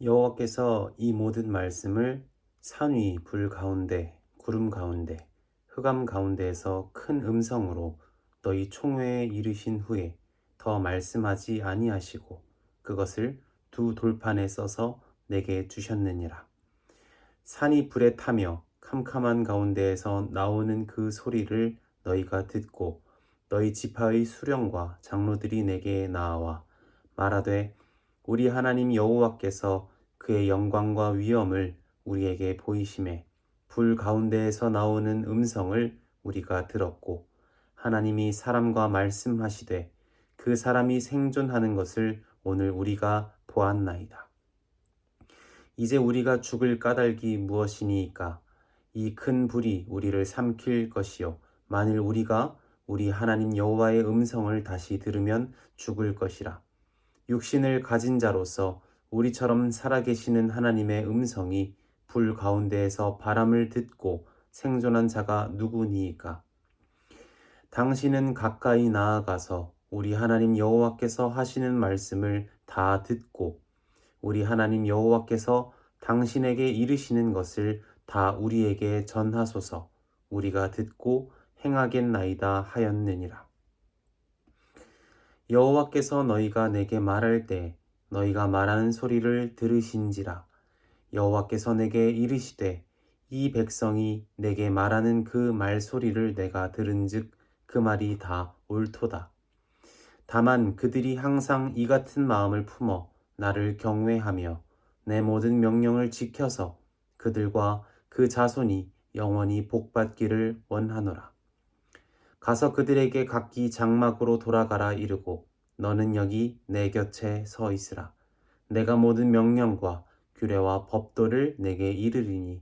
여호와께서 이 모든 말씀을 산 위 불 가운데 구름 가운데 흑암 가운데에서 큰 음성으로 너희 총회에 이르신 후에 더 말씀하지 아니하시고 그것을 두 돌판에 써서 내게 주셨느니라. 산이 불에 타며 캄캄한 가운데에서 나오는 그 소리를 너희가 듣고 너희 지파의 수령과 장로들이 내게 나아와 말하되 우리 하나님 여호와께서 그의 영광과 위엄을 우리에게 보이심에 불 가운데에서 나오는 음성을 우리가 들었고 하나님이 사람과 말씀하시되 그 사람이 생존하는 것을 오늘 우리가 보았나이다. 이제 우리가 죽을 까닭이 무엇이니이까? 이 큰 불이 우리를 삼킬 것이요 만일 우리가 우리 하나님 여호와의 음성을 다시 들으면 죽을 것이라. 육신을 가진 자로서 우리처럼 살아계시는 하나님의 음성이 불 가운데에서 바람을 듣고 생존한 자가 누구니이까? 당신은 가까이 나아가서 우리 하나님 여호와께서 하시는 말씀을 다 듣고 우리 하나님 여호와께서 당신에게 이르시는 것을 다 우리에게 전하소서. 우리가 듣고 행하겠나이다 하였느니라. 여호와께서 너희가 내게 말할 때 너희가 말하는 소리를 들으신지라. 여호와께서 내게 이르시되 이 백성이 내게 말하는 그 말소리를 내가 들은즉 그 말이 다 옳도다. 다만 그들이 항상 이 같은 마음을 품어 나를 경외하며 내 모든 명령을 지켜서 그들과 그 자손이 영원히 복받기를 원하노라. 가서 그들에게 각기 장막으로 돌아가라 이르고 너는 여기 내 곁에 서 있으라. 내가 모든 명령과 규례와 법도를 내게 이르리니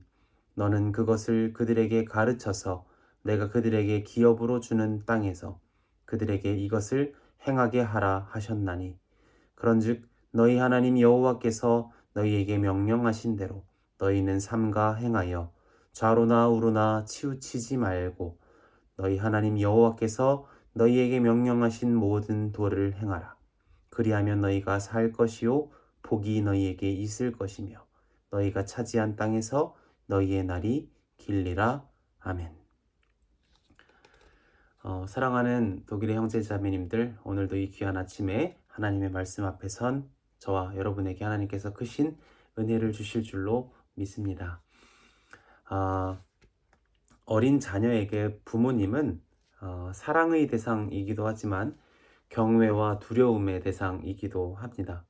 너는 그것을 그들에게 가르쳐서 내가 그들에게 기업으로 주는 땅에서 그들에게 이것을 행하게 하라 하셨나니 그런즉 너희 하나님 여호와께서 너희에게 명령하신 대로 너희는 삼가 행하여 좌로나 우로나 치우치지 말고 너희 하나님 여호와께서 너희에게 명령하신 모든 도를 행하라. 그리하면 너희가 살 것이요 복이 너희에게 있을 것이며 너희가 차지한 땅에서 너희의 날이 길리라. 아멘. 사랑하는 독일의 형제자매님들, 오늘도 이 귀한 아침에 하나님의 말씀 앞에 선 저와 여러분에게 하나님께서 크신 은혜를 주실 줄로 믿습니다. 어린 자녀에게 부모님은 사랑의 대상이기도 하지만 경외와 두려움의 대상이기도 합니다.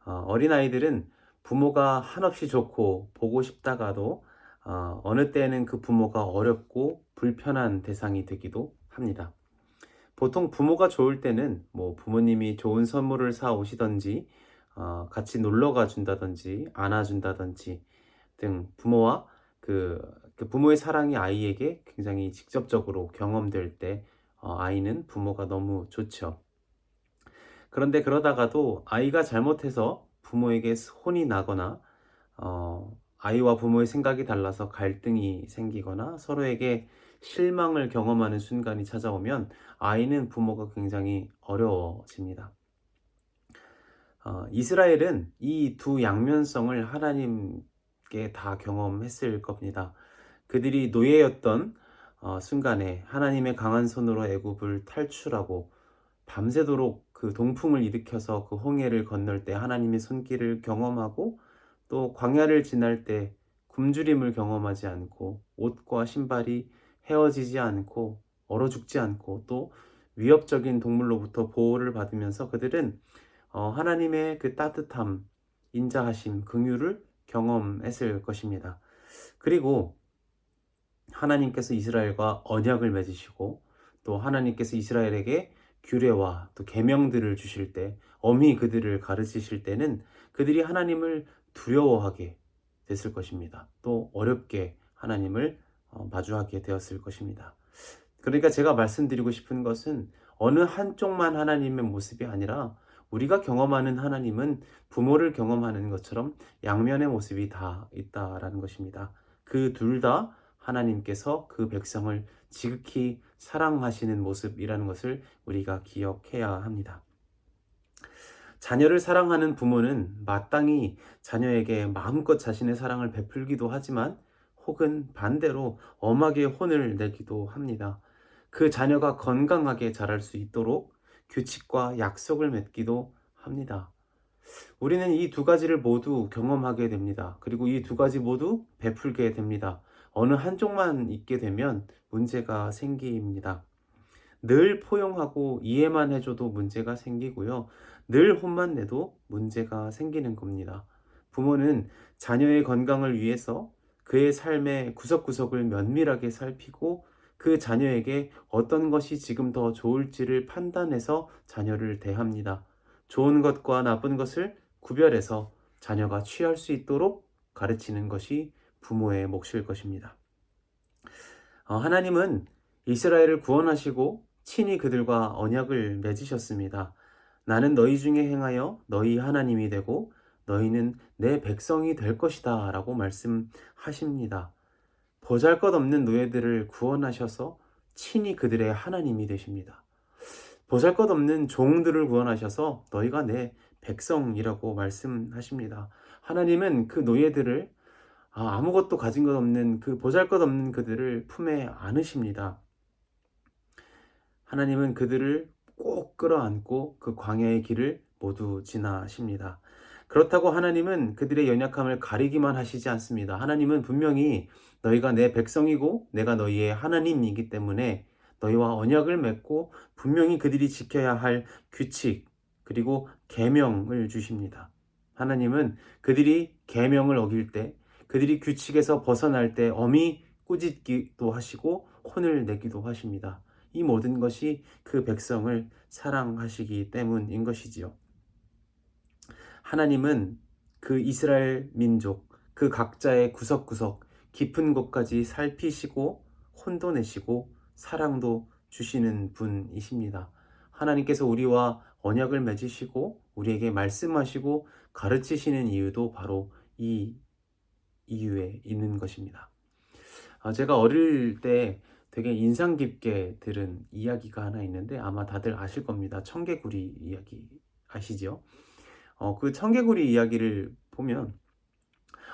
어린아이들은 부모가 한없이 좋고 보고 싶다가도 어느 때에는 그 부모가 어렵고 불편한 대상이 되기도 합니다. 보통 부모가 좋을 때는 부모님이 좋은 선물을 사 오시던지 같이 놀러 가 준다든지 안아준다든지 등 부모와 그 부모의 사랑이 아이에게 굉장히 직접적으로 경험될 때 아이는 부모가 너무 좋죠. 그런데 그러다가도 아이가 잘못해서 부모에게 혼이 나거나 아이와 부모의 생각이 달라서 갈등이 생기거나 서로에게 실망을 경험하는 순간이 찾아오면 아이는 부모가 굉장히 어려워집니다. 이스라엘은 이 두 양면성을 하나님께 다 경험했을 겁니다. 그들이 노예였던 순간에 하나님의 강한 손으로 애굽을 탈출하고 밤새도록 그 동풍을 일으켜서 그 홍해를 건널 때 하나님의 손길을 경험하고 또 광야를 지날 때 굶주림을 경험하지 않고 옷과 신발이 헤어지지 않고 얼어 죽지 않고 또 위협적인 동물로부터 보호를 받으면서 그들은 하나님의 그 따뜻함, 인자하심, 긍휼을 경험했을 것입니다. 그리고 하나님께서 이스라엘과 언약을 맺으시고 또 하나님께서 이스라엘에게 규례와 또 계명들을 주실 때 엄히 그들을 가르치실 때는 그들이 하나님을 두려워하게 됐을 것입니다. 또 어렵게 하나님을 마주하게 되었을 것입니다. 그러니까 제가 말씀드리고 싶은 것은 어느 한쪽만 하나님의 모습이 아니라 우리가 경험하는 하나님은 부모를 경험하는 것처럼 양면의 모습이 다 있다라는 것입니다. 그 둘 다 하나님께서 그 백성을 지극히 사랑하시는 모습이라는 것을 우리가 기억해야 합니다. 자녀를 사랑하는 부모는 마땅히 자녀에게 마음껏 자신의 사랑을 베풀기도 하지만 혹은 반대로 엄하게 혼을 내기도 합니다. 그 자녀가 건강하게 자랄 수 있도록 규칙과 약속을 맺기도 합니다. 우리는 이 두 가지를 모두 경험하게 됩니다. 그리고 이 두 가지 모두 베풀게 됩니다. 어느 한쪽만 있게 되면 문제가 생깁니다. 늘 포용하고 이해만 해줘도 문제가 생기고요. 늘 혼만 내도 문제가 생기는 겁니다. 부모는 자녀의 건강을 위해서 그의 삶의 구석구석을 면밀하게 살피고 그 자녀에게 어떤 것이 지금 더 좋을지를 판단해서 자녀를 대합니다. 좋은 것과 나쁜 것을 구별해서 자녀가 취할 수 있도록 가르치는 것이 부모의 몫일 것입니다. 하나님은 이스라엘을 구원하시고 친히 그들과 언약을 맺으셨습니다. 나는 너희 중에 행하여 너희 하나님이 되고 너희는 내 백성이 될 것이다 라고 말씀하십니다. 보잘것없는 노예들을 구원하셔서 친히 그들의 하나님이 되십니다. 보잘것없는 종들을 구원하셔서 너희가 내 백성이라고 말씀하십니다. 하나님은 그 노예들을 아무것도 가진 것 없는 그 보잘것없는 그들을 품에 안으십니다. 하나님은 그들을 꼭 끌어안고 그 광야의 길을 모두 지나십니다. 그렇다고 하나님은 그들의 연약함을 가리기만 하시지 않습니다. 하나님은 분명히 너희가 내 백성이고 내가 너희의 하나님이기 때문에 너희와 언약을 맺고 분명히 그들이 지켜야 할 규칙 그리고 계명을 주십니다. 하나님은 그들이 계명을 어길 때 그들이 규칙에서 벗어날 때 엄히 꾸짖기도 하시고 혼을 내기도 하십니다. 이 모든 것이 그 백성을 사랑하시기 때문인 것이지요. 하나님은 그 이스라엘 민족, 그 각자의 구석구석 깊은 곳까지 살피시고 혼도 내시고 사랑도 주시는 분이십니다. 하나님께서 우리와 언약을 맺으시고 우리에게 말씀하시고 가르치시는 이유도 바로 이 이유에 있는 것입니다. 제가 어릴 때 되게 인상 깊게 들은 이야기가 하나 있는데 아마 다들 아실 겁니다. 청개구리 이야기 아시죠? 그 청개구리 이야기를 보면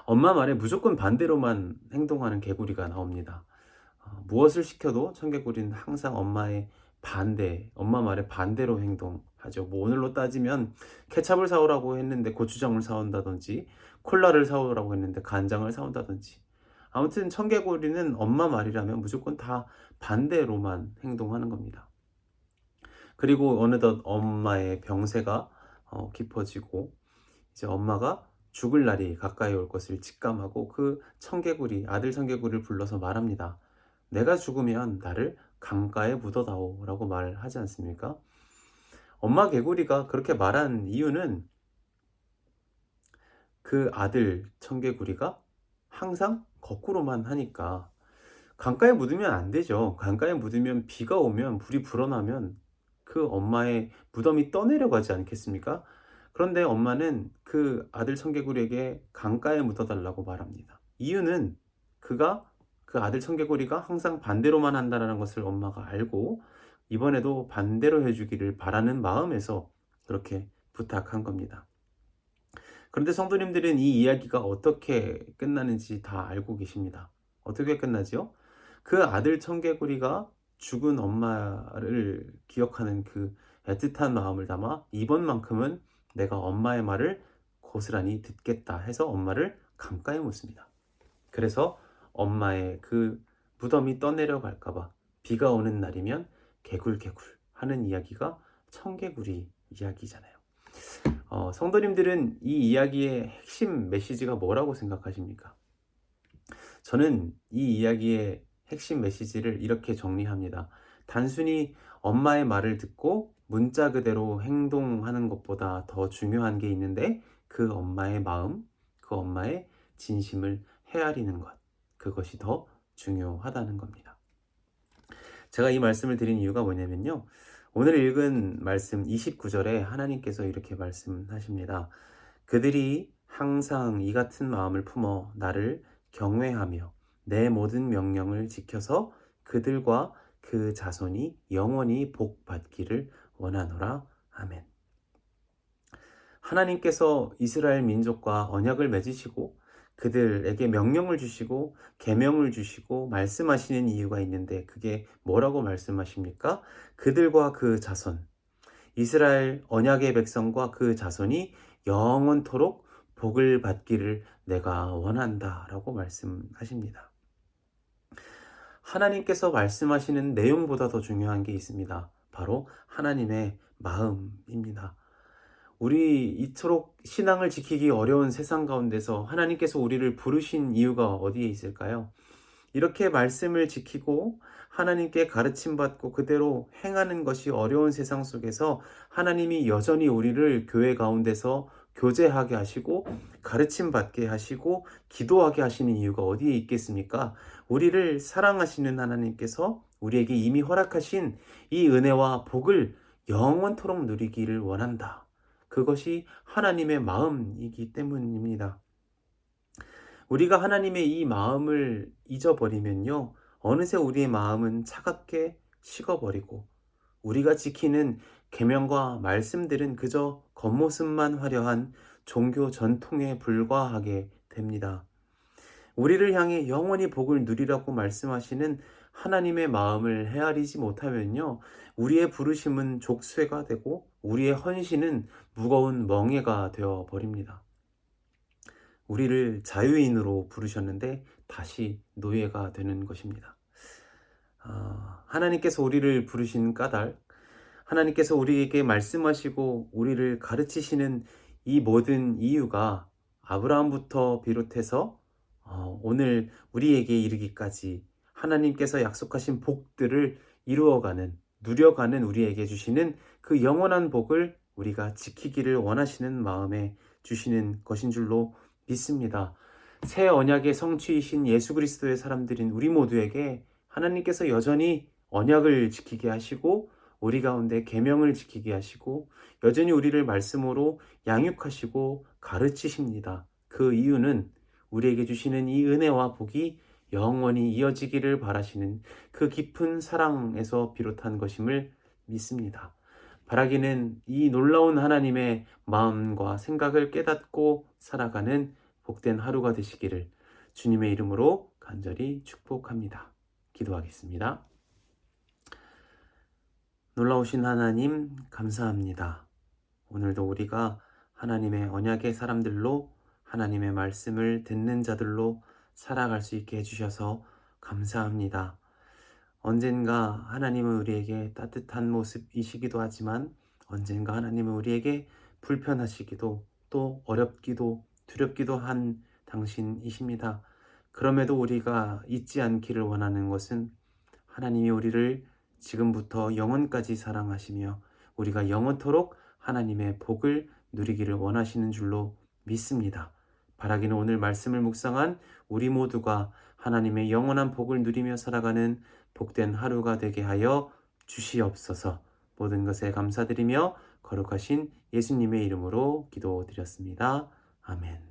엄마 말에 무조건 반대로만 행동하는 개구리가 나옵니다. 무엇을 시켜도 청개구리는 항상 엄마 말에 반대로 행동하죠. 뭐 오늘로 따지면 케찹을 사오라고 했는데 고추장을 사온다든지 콜라를 사오라고 했는데 간장을 사온다든지 아무튼 청개구리는 엄마 말이라면 무조건 다 반대로만 행동하는 겁니다. 그리고 어느덧 엄마의 병세가 깊어지고 이제 엄마가 죽을 날이 가까이 올 것을 직감하고 그 아들 청개구리를 불러서 말합니다. 내가 죽으면 나를 강가에 묻어다오 라고 말하지 않습니까? 엄마 개구리가 그렇게 말한 이유는 그 아들 청개구리가 항상 거꾸로만 하니까 강가에 묻으면 안 되죠. 강가에 묻으면 비가 오면 불이 불어나면 그 엄마의 무덤이 떠내려가지 않겠습니까? 그런데 엄마는 그 아들 청개구리에게 강가에 묻어달라고 말합니다. 이유는 그 아들 청개구리가 항상 반대로만 한다는 것을 엄마가 알고 이번에도 반대로 해주기를 바라는 마음에서 그렇게 부탁한 겁니다. 그런데 성도님들은 이 이야기가 어떻게 끝나는지 다 알고 계십니다. 어떻게 끝나지요? 그 아들 청개구리가 죽은 엄마를 기억하는 그 애틋한 마음을 담아 이번만큼은 내가 엄마의 말을 고스란히 듣겠다 해서 엄마를 강가에 묻습니다. 그래서 엄마의 그 무덤이 떠내려갈까봐 비가 오는 날이면 개굴개굴 하는 이야기가 청개구리 이야기잖아요. 성도님들은 이 이야기의 핵심 메시지가 뭐라고 생각하십니까? 저는 이 이야기의 핵심 메시지를 이렇게 정리합니다. 단순히 엄마의 말을 듣고 문자 그대로 행동하는 것보다 더 중요한 게 있는데 그 엄마의 마음, 그 엄마의 진심을 헤아리는 것, 그것이 더 중요하다는 겁니다. 제가 이 말씀을 드린 이유가 뭐냐면요. 오늘 읽은 말씀 29절에 하나님께서 이렇게 말씀하십니다. 그들이 항상 이 같은 마음을 품어 나를 경외하며 내 모든 명령을 지켜서 그들과 그 자손이 영원히 복 받기를 원하노라. 아멘. 하나님께서 이스라엘 민족과 언약을 맺으시고 그들에게 명령을 주시고 계명을 주시고 말씀하시는 이유가 있는데 그게 뭐라고 말씀하십니까? 그들과 그 자손, 이스라엘 언약의 백성과 그 자손이 영원토록 복을 받기를 내가 원한다라고 말씀하십니다. 하나님께서 말씀하시는 내용보다 더 중요한 게 있습니다. 바로 하나님의 마음입니다. 우리 이토록 신앙을 지키기 어려운 세상 가운데서 하나님께서 우리를 부르신 이유가 어디에 있을까요? 이렇게 말씀을 지키고 하나님께 가르침 받고 그대로 행하는 것이 어려운 세상 속에서 하나님이 여전히 우리를 교회 가운데서 교제하게 하시고 가르침 받게 하시고 기도하게 하시는 이유가 어디에 있겠습니까? 우리를 사랑하시는 하나님께서 우리에게 이미 허락하신 이 은혜와 복을 영원토록 누리기를 원한다. 그것이 하나님의 마음이기 때문입니다. 우리가 하나님의 이 마음을 잊어버리면요, 어느새 우리의 마음은 차갑게 식어버리고 우리가 지키는 계명과 말씀들은 그저 겉모습만 화려한 종교 전통에 불과하게 됩니다. 우리를 향해 영원히 복을 누리라고 말씀하시는 하나님의 마음을 헤아리지 못하면요, 우리의 부르심은 족쇄가 되고 우리의 헌신은 무거운 멍에가 되어 버립니다. 우리를 자유인으로 부르셨는데 다시 노예가 되는 것입니다. 하나님께서 우리를 부르신 까닭, 하나님께서 우리에게 말씀하시고 우리를 가르치시는 이 모든 이유가 아브라함부터 비롯해서 오늘 우리에게 이르기까지 하나님께서 약속하신 복들을 이루어가는, 누려가는 우리에게 주시는 그 영원한 복을 우리가 지키기를 원하시는 마음에 주시는 것인 줄로 믿습니다. 새 언약의 성취이신 예수 그리스도의 사람들인 우리 모두에게 하나님께서 여전히 언약을 지키게 하시고 우리 가운데 계명을 지키게 하시고 여전히 우리를 말씀으로 양육하시고 가르치십니다. 그 이유는 우리에게 주시는 이 은혜와 복이 영원히 이어지기를 바라시는 그 깊은 사랑에서 비롯한 것임을 믿습니다. 바라기는 이 놀라운 하나님의 마음과 생각을 깨닫고 살아가는 복된 하루가 되시기를 주님의 이름으로 간절히 축복합니다. 기도하겠습니다. 놀라우신 하나님 감사합니다. 오늘도 우리가 하나님의 언약의 사람들로 하나님의 말씀을 듣는 자들로 살아갈 수 있게 해주셔서 감사합니다. 언젠가 하나님은 우리에게 따뜻한 모습이시기도 하지만 언젠가 하나님은 우리에게 불편하시기도 또 어렵기도 두렵기도 한 당신이십니다. 그럼에도 우리가 잊지 않기를 원하는 것은 하나님이 우리를 지금부터 영원까지 사랑하시며 우리가 영원토록 하나님의 복을 누리기를 원하시는 줄로 믿습니다. 바라기는 오늘 말씀을 묵상한 우리 모두가 하나님의 영원한 복을 누리며 살아가는 복된 하루가 되게 하여 주시옵소서. 모든 것에 감사드리며 거룩하신 예수님의 이름으로 기도드렸습니다. 아멘.